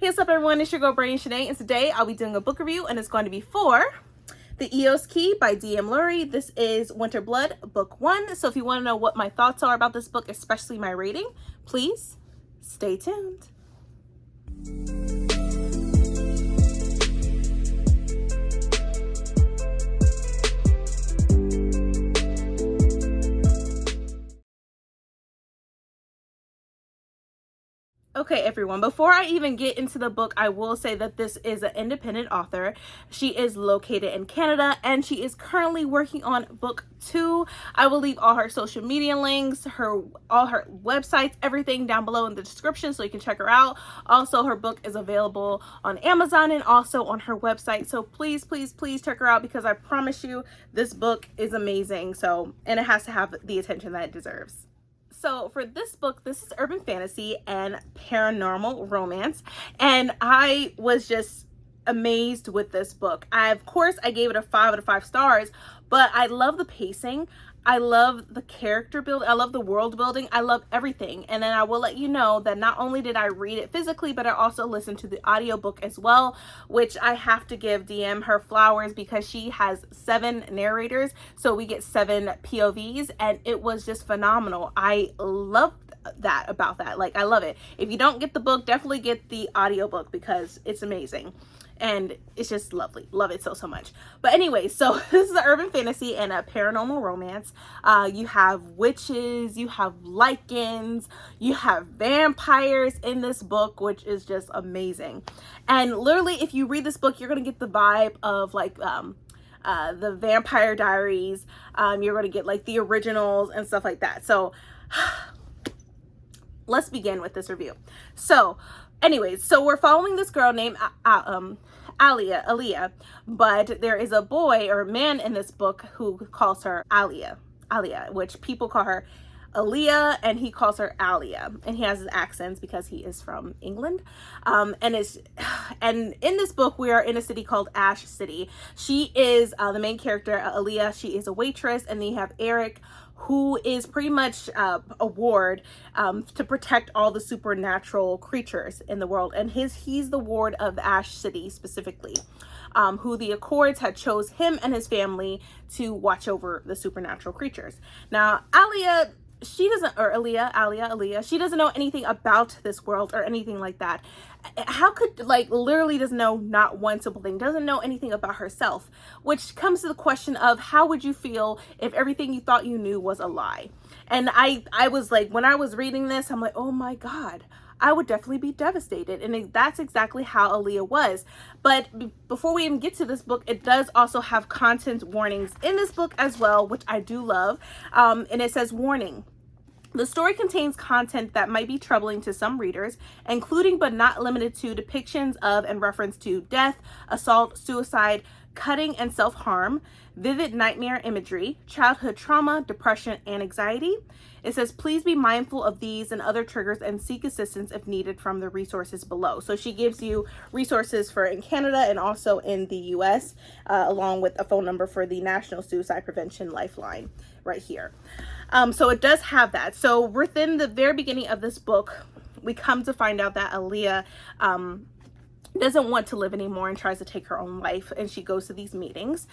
Hey, what's up everyone, it's your girl Brain Shanae, and today I'll be doing a book review, and it's going to be for The EOS Key by Lewry. This is Winter Blood, book 1. So if you want to know what my thoughts are about this book, especially my rating, please stay tuned. Okay, everyone, before I even get into the book, I will say that this is an independent author. She is located in Canada, and she is currently working on book 2. I will leave all her social media links, all her websites, everything down below in the description so you can check her out. Also, her book is available on Amazon and also on her website. So please, please, please check her out, because I promise you this book is amazing. And it has to have the attention that it deserves. So for this book, this is urban fantasy and paranormal romance, and I was just amazed with this book. Of course, I gave it a 5 out of 5 stars, but I love the pacing. I love the character build. I love the world building. I love everything. And then I will let you know that not only did I read it physically, but I also listened to the audiobook as well, which I have to give DM her flowers, because she has 7 narrators. So we get 7 POVs, and it was just phenomenal. I love that about that. Like, I love it. If you don't get the book, definitely get the audiobook, because it's amazing. And it's just lovely. Love it so, so much. But anyway, so this is an urban fantasy and a paranormal romance. You have witches, you have lycans, you have vampires in this book, which is just amazing. And literally, if you read this book, you're going to get the vibe of like the Vampire Diaries. You're going to get like the originals and stuff like that. So let's begin with this review. So anyways, so we're following this girl named Aliyah, but there is a boy or man in this book who calls her Aliyah, which people call her Aliyah, and he calls her Aliyah, and he has his accents because he is from England. And in this book, we are in a city called Ash City. She is the main character, Aliyah. She is a waitress, and then you have Eric, who is pretty much a ward to protect all the supernatural creatures in the world. And he's the ward of Ash City specifically, who the Accords had chose him and his family to watch over the supernatural creatures. Now, Aliyah, she doesn't know anything about this world or anything like that. How could, like, literally doesn't know not one simple thing, doesn't know anything about herself, which comes to the question of how would you feel if everything you thought you knew was a lie? And I was like, when I was reading this, I'm like, oh my God, I would definitely be devastated. And that's exactly how Aliyah was. But before we even get to this book, it does also have content warnings in this book as well, which I do love. And it says, warning: the story contains content that might be troubling to some readers, including but not limited to depictions of and reference to death, assault, suicide, cutting and self-harm, vivid nightmare imagery, childhood trauma, depression, and anxiety. It says, please be mindful of these and other triggers and seek assistance if needed from the resources below. So she gives you resources for in Canada and also in the US, along with a phone number for the National Suicide Prevention Lifeline right here. So it does have that. So within the very beginning of this book, we come to find out that Aliyah doesn't want to live anymore and tries to take her own life, and she goes to these meetings.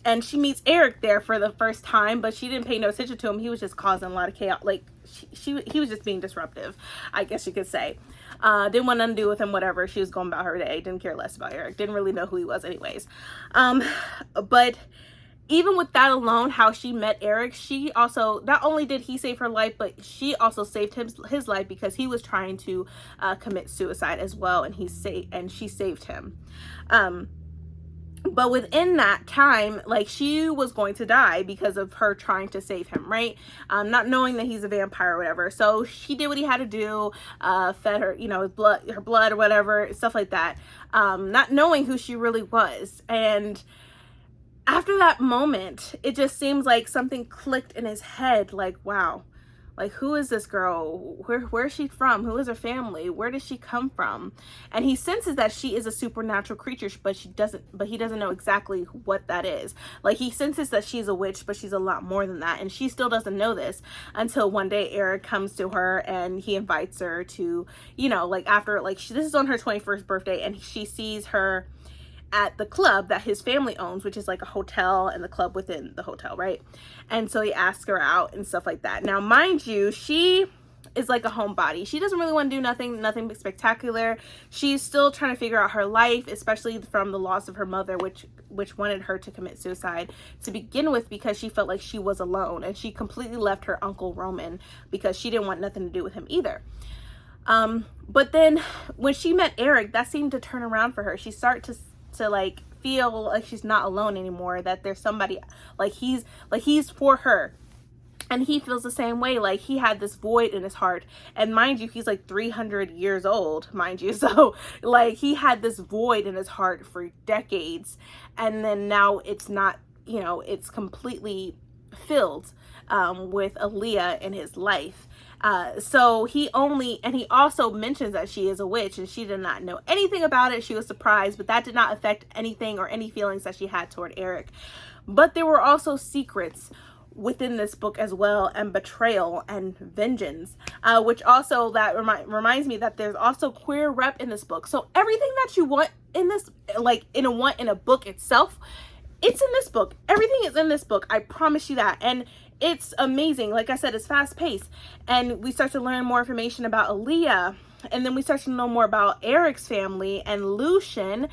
And she meets Eric there for the first time, but she didn't pay no attention to him. He was just causing a lot of chaos. Like, he was just being disruptive, I guess you could say. Didn't want nothing to do with him, whatever. She was going about her day. Didn't care less about Eric. Didn't really know who he was anyways. But even with that alone, how she met Eric, she also, not only did he save her life, but she also saved his life, because he was trying to commit suicide as well, and she saved him. But within that time, like, she was going to die because of her trying to save him, right? Not knowing that he's a vampire or whatever. So she did what he had to do, fed her, her blood or whatever, stuff like that. Not knowing who she really was. And after that moment, it just seems like something clicked in his head, like, wow, Like, who is this girl? Where is she from? Who is her family? Where does she come from? And he senses that she is a supernatural creature, but he doesn't know exactly what that is. Like, he senses that she's a witch, but she's a lot more than that. And she still doesn't know this until one day Eric comes to her and he invites her to, you know, like, after, like, this is on her 21st birthday, and she sees her at the club that his family owns, which is like a hotel and the club within the hotel, right? And so he asks her out and stuff like that. Now, mind you, she is like a homebody. She doesn't really want to do nothing spectacular. She's still trying to figure out her life, especially from the loss of her mother, which wanted her to commit suicide to begin with, because she felt like she was alone, and she completely left her uncle Roman because she didn't want nothing to do with him either. But then when she met Eric, that seemed to turn around for her. She started to like feel like she's not alone anymore, that there's somebody like he's for her. And he feels the same way. Like, he had this void in his heart, and mind you, he's like 300 years old, mind you. So like, he had this void in his heart for decades, and then now it's not, you know, it's completely filled with Aaliyah in his life. So he also mentions that she is a witch, and she did not know anything about it. She was surprised, but that did not affect anything or any feelings that she had toward Eric. But there were also secrets within this book as well, and betrayal and vengeance, which also that reminds me that there's also queer rep in this book. So everything that you want in this, like in a book itself, it's in this book. Everything is in this book. I promise you that. And it's amazing. Like I said, it's fast paced, and we start to learn more information about Aaliyah, and then we start to know more about Eric's family and Lucian,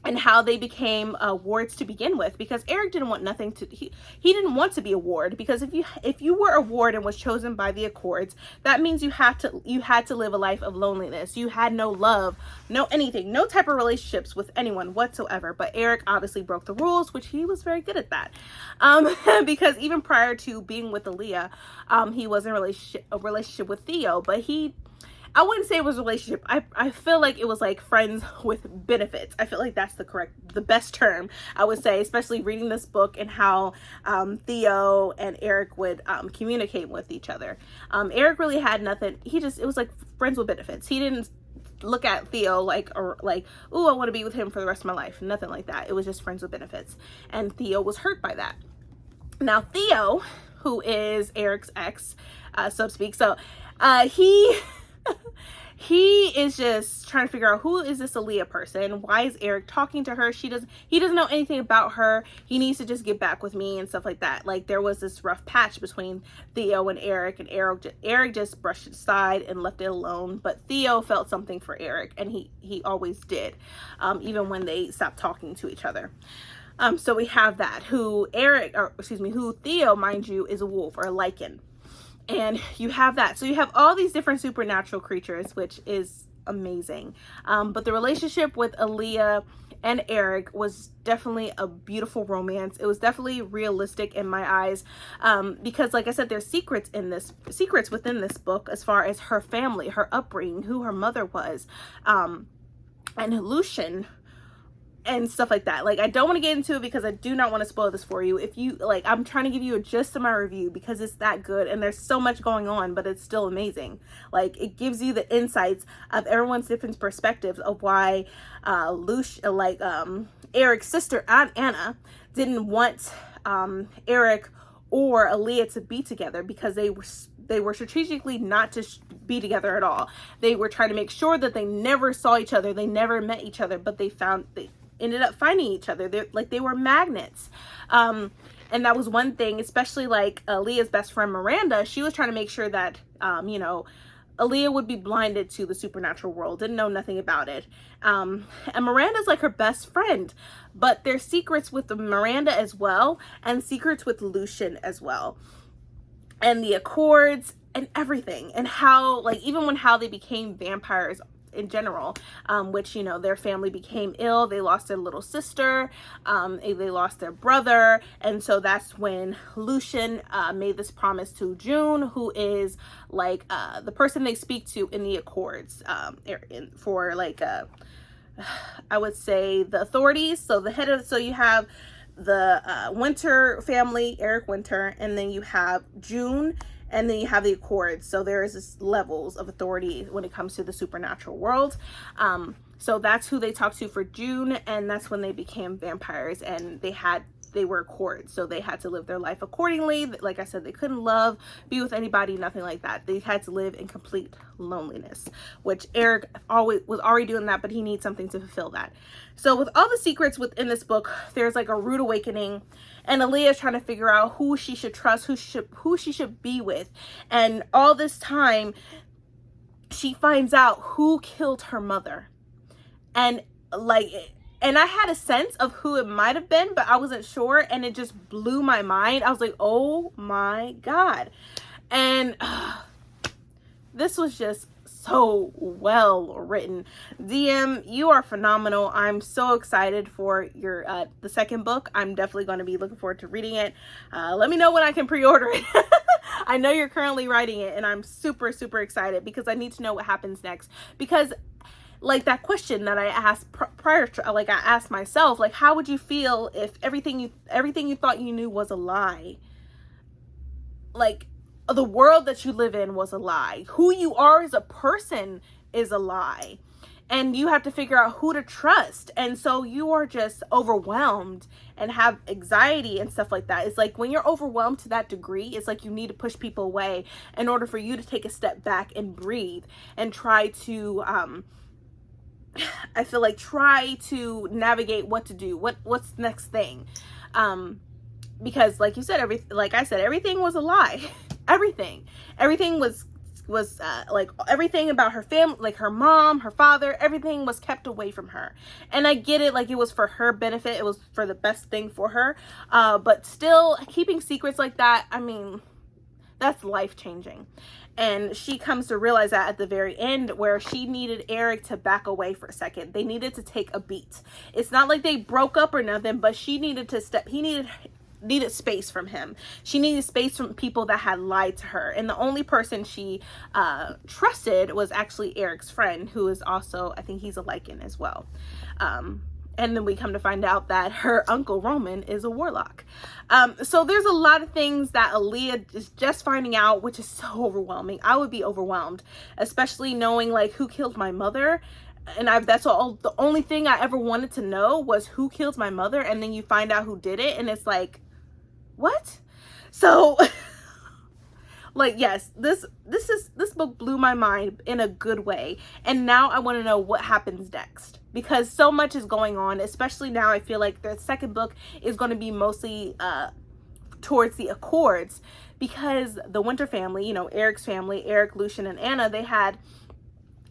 and how they became wards to begin with, because Eric didn't want nothing to, he didn't want to be a ward, because if you were a ward and was chosen by the Accords, that means you had to live a life of loneliness. You had no love, no anything, no type of relationships with anyone whatsoever. But Eric obviously broke the rules, which he was very good at that, because even prior to being with Aaliyah, he was in a relationship with Theo, but I wouldn't say it was a relationship. I feel like it was like friends with benefits. I feel like that's the best term, I would say, especially reading this book and how Theo and Eric would communicate with each other. Eric really had nothing. It was like friends with benefits. He didn't look at Theo like, ooh, I want to be with him for the rest of my life. Nothing like that. It was just friends with benefits. And Theo was hurt by that. Now, Theo, who is Eric's ex, so to speak, so he is just trying to figure out, who is this Aaliyah person? Why is Eric talking to her? He doesn't know anything about her. He needs to just get back with me and stuff like that. Like, there was this rough patch between Theo and Eric just brushed it aside and left it alone. But Theo felt something for Eric, and he always did, even when they stopped talking to each other. So we have that, who Theo, mind you, is a wolf, or a lichen. And you have that. So you have all these different supernatural creatures, which is amazing. But the relationship with Aaliyah and Eric was definitely a beautiful romance. It was definitely realistic in my eyes, because, like I said, there's secrets within this book as far as her family, her upbringing, who her mother was, and Lucian, and stuff like that. Like, I don't want to get into it because I do not want to spoil this for you. If you like, I'm trying to give you a gist of my review because it's that good, and there's so much going on, but it's still amazing. Like, it gives you the insights of everyone's different perspectives of why Eric's sister, Aunt Anna, didn't want Eric or Aaliyah to be together, because they were strategically not to be together at all. They were trying to make sure that they never saw each other, they never met each other, but they ended up finding each other. They were magnets. And that was one thing, especially like Aaliyah's best friend Miranda. She was trying to make sure that Aaliyah would be blinded to the supernatural world, didn't know nothing about it. And Miranda's like her best friend, but there's secrets with Miranda as well, and secrets with Lucian as well, and the Accords and everything, and how, like, even how they became vampires in general, which, their family became ill. They lost their little sister, they lost their brother, and so that's when Lucian made this promise to June, who is like the person they speak to in the Accords, for like I would say the authorities. So you have the Winter family, Eric Winter, and then you have June and then you have the Accords. So there is this levels of authority when it comes to the supernatural world. So that's who they talked to for June, and that's when they became vampires, and they were Accords, so they had to live their life accordingly. Like I said, they couldn't love, be with anybody, nothing like that. They had to live in complete loneliness, which Eric was already doing that, but he needs something to fulfill that. So with all the secrets within this book, there's like a rude awakening, and Aaliyah is trying to figure out who she should trust, who she should be with. And all this time, she finds out who killed her mother. And I had a sense of who it might have been, but I wasn't sure, and it just blew my mind. I was like, oh my God. And this was just so well written. DM, you are phenomenal. I'm so excited for your the second book. I'm definitely going to be looking forward to reading it. Let me know when I can pre-order it. I know you're currently writing it, and I'm super, super excited because I need to know what happens next. Because like that question that I asked prior to, like I asked myself, like, how would you feel if everything you thought you knew was a lie? Like, the world that you live in was a lie. Who you are as a person is a lie. And you have to figure out who to trust. And so you are just overwhelmed and have anxiety and stuff like that. It's like when you're overwhelmed to that degree, it's like you need to push people away in order for you to take a step back and breathe and try to I feel like try to navigate what to do, what's the next thing, because like you said, everything was a lie. everything was like everything about her family, like her mom, her father, everything was kept away from her. And I get it, like it was for her benefit, it was for the best thing for her, but still keeping secrets like that, I mean, that's life-changing. And she comes to realize that at the very end, where she needed Eric to back away for a second. They needed to take a beat. It's not like they broke up or nothing, but she needed to he needed space from him. She needed space from people that had lied to her. And the only person she trusted was actually Eric's friend, who is also, I think he's a Lycan as well. And then we come to find out that her uncle Roman is a warlock. So there's a lot of things that Aaliyah is just finding out, which is so overwhelming. I would be overwhelmed, especially knowing like who killed my mother. And that's all. The only thing I ever wanted to know was who killed my mother. And then you find out who did it, and it's like, what? So like, yes, this book blew my mind in a good way. And now I want to know what happens next, because so much is going on, especially now. I feel like the second book is going to be mostly towards the Accords, because the Winter family, you know, Eric's family, Eric, Lucian, and Anna, they had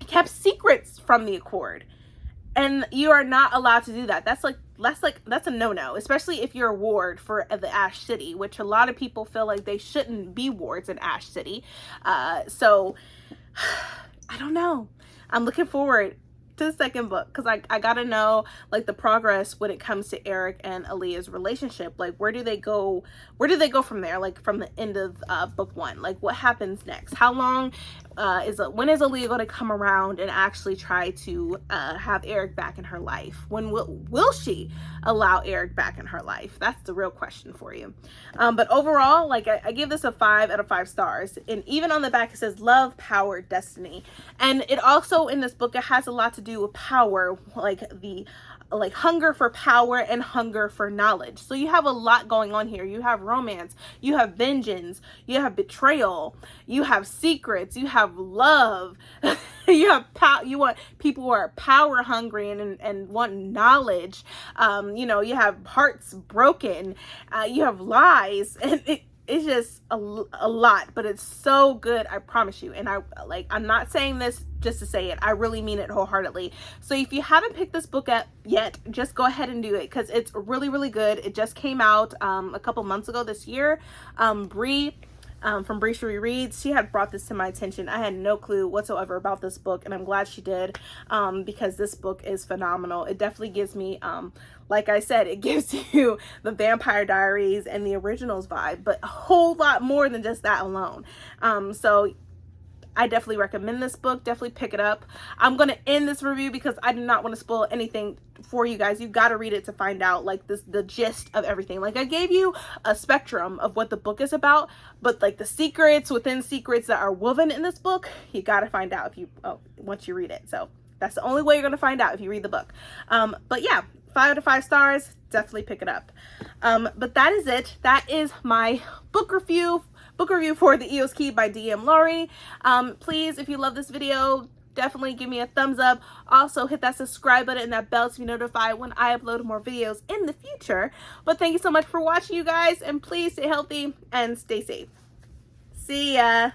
kept secrets from the Accord. And you are not allowed to do that. That's a no-no, especially if you're a ward for the Ash City, which a lot of people feel like they shouldn't be wards in Ash City. So I don't know. I'm looking forward to the second book, because I gotta know like the progress when it comes to Eric and Aaliyah's relationship. Like, where do they go from there, like from the end of book one? Like, what happens next? How long when is Aaliyah going to come around and actually try to have Eric back in her life? When will she allow Eric back in her life? That's the real question for you. But overall, like I give this a 5 out of 5 stars. And even on the back it says love, power, destiny. And it also, in this book, it has a lot to do with power, like hunger for power and hunger for knowledge. So you have a lot going on here. You have romance, you have vengeance, you have betrayal, you have secrets, you have love, you have you want people who are power hungry and want knowledge. You know, you have hearts broken, you have lies, and it's just a lot, but it's so good, I promise you. And I'm not saying this just to say it. I really mean it wholeheartedly. So if you haven't picked this book up yet, just go ahead and do it, because it's really, really good. It just came out a couple months ago this year. Bree from Bree Reads, she had brought this to my attention. I had no clue whatsoever about this book, and I'm glad she did, because this book is phenomenal. It definitely gives me, like I said, it gives you the Vampire Diaries and the originals vibe, but a whole lot more than just that alone. So I definitely recommend this book. Definitely pick it up. I'm going to end this review because I do not want to spoil anything for you guys. You've got to read it to find out like the gist of everything. Like I gave you a spectrum of what the book is about, but like the secrets within secrets that are woven in this book, you got to find out once you read it. So that's the only way you're going to find out, if you read the book. But yeah, 5 out of 5 stars. Definitely pick it up. But that is it. That is my book review for The Eos Key by DM Lewry. Please, if you love this video, definitely give me a thumbs up. Also, hit that subscribe button and that bell to be notified when I upload more videos in the future. But thank you so much for watching, you guys, and please stay healthy and stay safe. See ya.